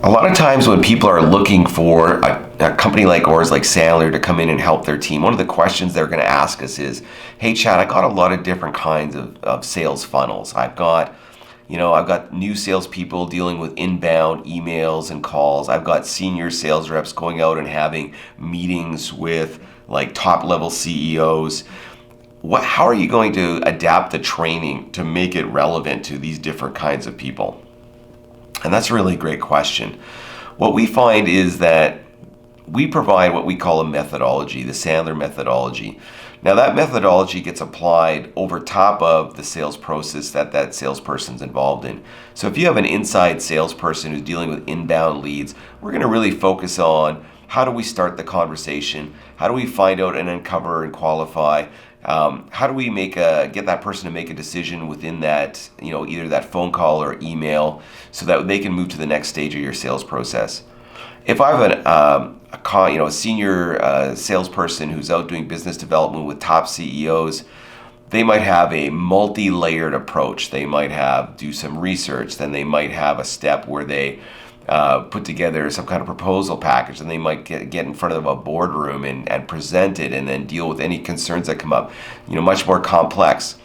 A lot of times when people are looking for a company like ours, like Sandler, to come in and help their team, one of the questions they're going to ask us is, hey, Chad, I got a lot of different kinds of sales funnels. I've got new salespeople dealing with inbound emails and calls. I've got senior sales reps going out and having meetings with like top level CEOs. How are you going to adapt the training to make it relevant to these different kinds of people? And that's a really great question. What we find is that we provide what we call a methodology, the Sandler methodology. Now that methodology gets applied over top of the sales process that salesperson's involved in. So if you have an inside salesperson who's dealing with inbound leads, we're going to really focus on how do we start the conversation? How do we find out and uncover and qualify? How do we get that person to make a decision within that, either that phone call or email, so that they can move to the next stage of your sales process? If I have a senior salesperson who's out doing business development with top CEOs, they might have a multi-layered approach. They might do some research, then they might have a step where they put together some kind of proposal package, and they might get in front of a boardroom and present it, and then deal with any concerns that come up, much more complex.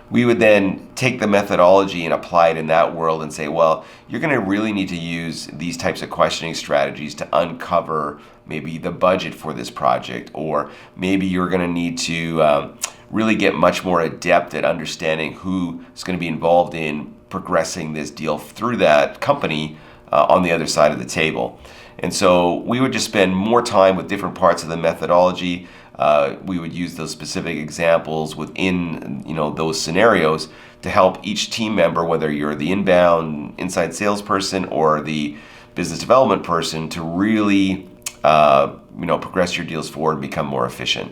We would then take the methodology and apply it in that world and say, well, you're going to really need to use these types of questioning strategies to uncover maybe the budget for this project, or maybe you're going to need to really get much more adept at understanding who's going to be involved in progressing this deal through that company on the other side of the table. And so we would just spend more time with different parts of the methodology. We would use those specific examples within those scenarios to help each team member, whether you're the inbound inside salesperson or the business development person, to really progress your deals forward and become more efficient.